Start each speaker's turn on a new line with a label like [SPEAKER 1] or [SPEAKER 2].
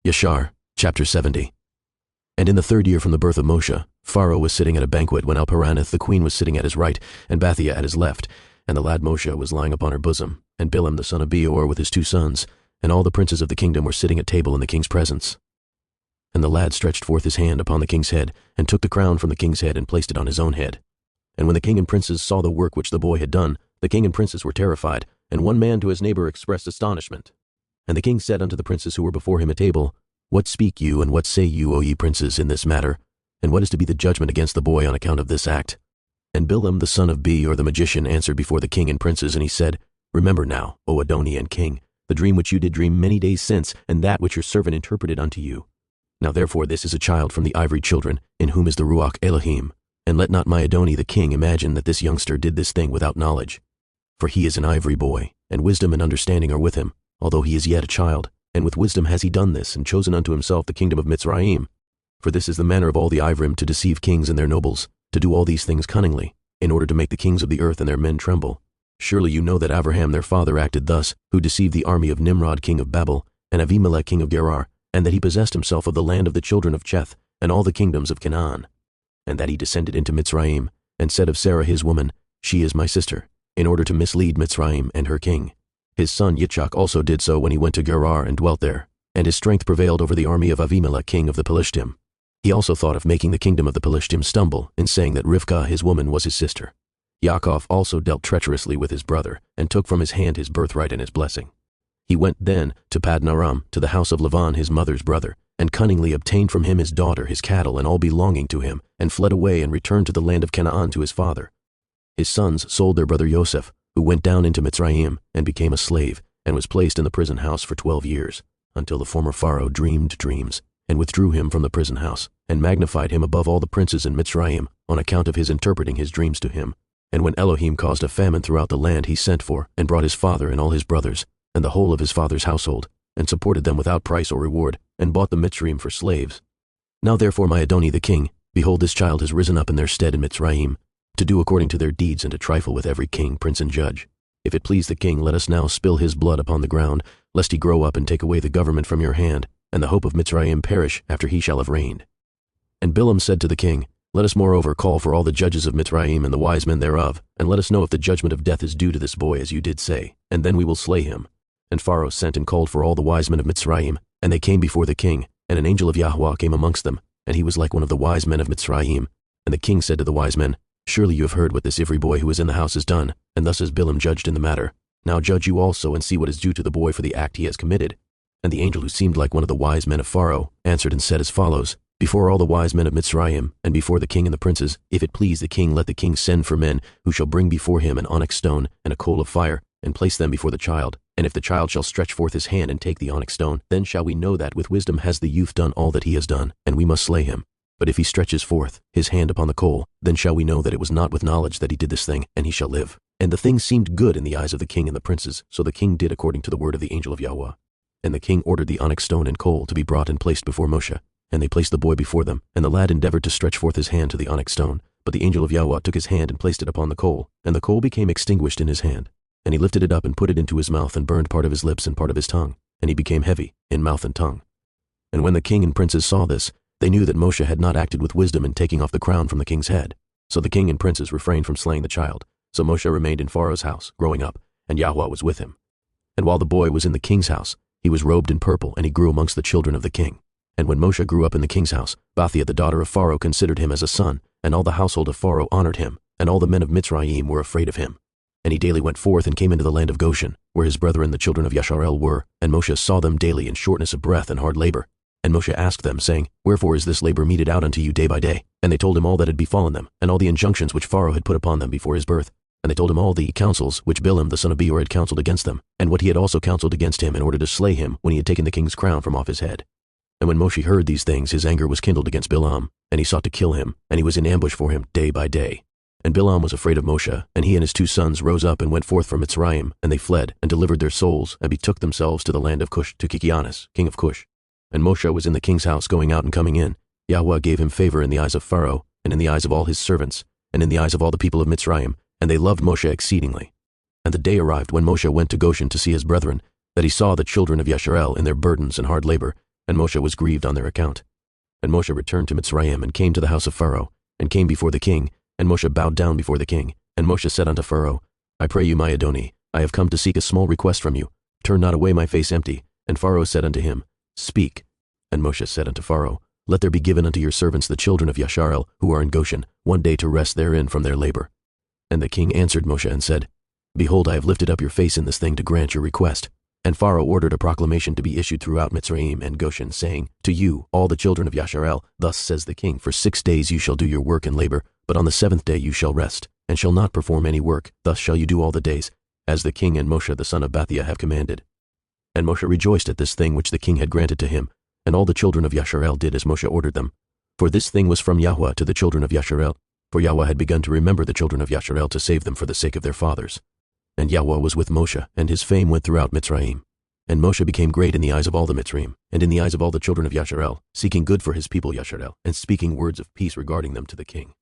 [SPEAKER 1] Yashar, chapter 70. And in the 3rd year from the birth of Moshe, Pharaoh was sitting at a banquet when Alparaneth the queen was sitting at his right, and Bathia at his left, and the lad Moshe was lying upon her bosom, and Bilam the son of Beor with his 2 sons, and all the princes of the kingdom were sitting at table in the king's presence. And the lad stretched forth his hand upon the king's head, and took the crown from the king's head and placed it on his own head. And when the king and princes saw the work which the boy had done, the king and princes were terrified, and one man to his neighbor expressed astonishment. And the king said unto the princes who were before him at table, What speak you, and what say you, O ye princes, in this matter? And what is to be the judgment against the boy on account of this act? And Bilam the son of Beor the magician answered before the king and princes, and he said, Remember now, O Adoni and king, the dream which you did dream many days since, and that which your servant interpreted unto you. Now therefore this is a child from the ivory children, in whom is the Ruach Elohim. And let not my Adoni the king imagine that this youngster did this thing without knowledge. For he is an ivory boy, and wisdom and understanding are with him, although he is yet a child, and with wisdom has he done this, and chosen unto himself the kingdom of Mitzrayim. For this is the manner of all the Ivrim, to deceive kings and their nobles, to do all these things cunningly, in order to make the kings of the earth and their men tremble. Surely you know that Abraham their father acted thus, who deceived the army of Nimrod king of Babel, and Avimelech king of Gerar, and that he possessed himself of the land of the children of Cheth, and all the kingdoms of Canaan. And that he descended into Mitzrayim, and said of Sarah his woman, She is my sister, in order to mislead Mitzrayim and her king. His son Yitzchak also did so when he went to Gerar and dwelt there, and his strength prevailed over the army of Avimelech king of the Pelishtim. He also thought of making the kingdom of the Pelishtim stumble, in saying that Rivkah his woman was his sister. Yaakov also dealt treacherously with his brother, and took from his hand his birthright and his blessing. He went then to Padanaram, to the house of Lavan his mother's brother, and cunningly obtained from him his daughter, his cattle, and all belonging to him, and fled away and returned to the land of Canaan to his father. His sons sold their brother Yosef, who went down into Mitzrayim, and became a slave, and was placed in the prison house for 12 years, until the former Pharaoh dreamed dreams, and withdrew him from the prison house, and magnified him above all the princes in Mitzrayim, on account of his interpreting his dreams to him. And when Elohim caused a famine throughout the land, he sent for, and brought his father and all his brothers, and the whole of his father's household, and supported them without price or reward, and bought the Mitzrayim for slaves. Now therefore my Adoni the king, behold this child has risen up in their stead in Mitzrayim, to do according to their deeds and to trifle with every king, prince, and judge. If it please the king, let us now spill his blood upon the ground, lest he grow up and take away the government from your hand, and the hope of Mitzrayim perish after he shall have reigned. And Bilam said to the king, Let us moreover call for all the judges of Mitzrayim and the wise men thereof, and let us know if the judgment of death is due to this boy as you did say, and then we will slay him. And Pharaoh sent and called for all the wise men of Mitzrayim, and they came before the king, and an angel of Yahweh came amongst them, and he was like one of the wise men of Mitzrayim. And the king said to the wise men, Surely you have heard what this Ivri boy who is in the house has done, and thus has Bilam judged in the matter. Now judge you also, and see what is due to the boy for the act he has committed. And the angel, who seemed like one of the wise men of Pharaoh, answered and said as follows, Before all the wise men of Mitzrayim, and before the king and the princes, if it please the king, let the king send for men, who shall bring before him an onyx stone and a coal of fire, and place them before the child. And if the child shall stretch forth his hand and take the onyx stone, then shall we know that with wisdom has the youth done all that he has done, and we must slay him. But if he stretches forth his hand upon the coal, then shall we know that it was not with knowledge that he did this thing, and he shall live. And the thing seemed good in the eyes of the king and the princes, so the king did according to the word of the angel of Yahweh. And the king ordered the onyx stone and coal to be brought and placed before Moshe. And they placed the boy before them, and the lad endeavored to stretch forth his hand to the onyx stone. But the angel of Yahweh took his hand and placed it upon the coal, and the coal became extinguished in his hand. And he lifted it up and put it into his mouth, and burned part of his lips and part of his tongue, and he became heavy in mouth and tongue. And when the king and princes saw this, they knew that Moshe had not acted with wisdom in taking off the crown from the king's head. So the king and princes refrained from slaying the child. So Moshe remained in Pharaoh's house, growing up, and Yahweh was with him. And while the boy was in the king's house, he was robed in purple, and he grew amongst the children of the king. And when Moshe grew up in the king's house, Bathia the daughter of Pharaoh considered him as a son, and all the household of Pharaoh honored him, and all the men of Mitzrayim were afraid of him. And he daily went forth and came into the land of Goshen, where his brethren the children of Yasharel were, and Moshe saw them daily in shortness of breath and hard labor. And Moshe asked them, saying, Wherefore is this labor meted out unto you day by day? And they told him all that had befallen them, and all the injunctions which Pharaoh had put upon them before his birth. And they told him all the counsels which Bilam the son of Beor had counseled against them, and what he had also counseled against him in order to slay him when he had taken the king's crown from off his head. And when Moshe heard these things, his anger was kindled against Bilam, and he sought to kill him, and he was in ambush for him day by day. And Bilam was afraid of Moshe, and he and his 2 sons rose up and went forth from Mitzrayim, and they fled, and delivered their souls, and betook themselves to the land of Cush, to Kikianus, king of Cush. And Moshe was in the king's house, going out and coming in. Yahweh gave him favor in the eyes of Pharaoh, and in the eyes of all his servants, and in the eyes of all the people of Mitzrayim, and they loved Moshe exceedingly. And the day arrived when Moshe went to Goshen to see his brethren, that he saw the children of Yasharel in their burdens and hard labor, and Moshe was grieved on their account. And Moshe returned to Mitzrayim, and came to the house of Pharaoh, and came before the king, and Moshe bowed down before the king. And Moshe said unto Pharaoh, I pray you, my Adoni, I have come to seek a small request from you. Turn not away my face empty. And Pharaoh said unto him, Speak. And Moshe said unto Pharaoh, Let there be given unto your servants the children of Yashar, who are in Goshen, one day to rest therein from their labor. And the king answered Moshe and said, Behold, I have lifted up your face in this thing to grant your request. And Pharaoh ordered a proclamation to be issued throughout Mitzrayim and Goshen, saying, To you, all the children of Yasharel, thus says the king, For 6 days you shall do your work and labor, but on the 7th day you shall rest, and shall not perform any work. Thus shall you do all the days, as the king and Moshe the son of Bathiah have commanded. And Moshe rejoiced at this thing which the king had granted to him, and all the children of Yasharel did as Moshe ordered them. For this thing was from Yahweh to the children of Yasharel, for Yahweh had begun to remember the children of Yasharel to save them for the sake of their fathers. And Yahweh was with Moshe, and his fame went throughout Mitzrayim. And Moshe became great in the eyes of all the Mitzrayim, and in the eyes of all the children of Yasharel, seeking good for his people Yasharel, and speaking words of peace regarding them to the king.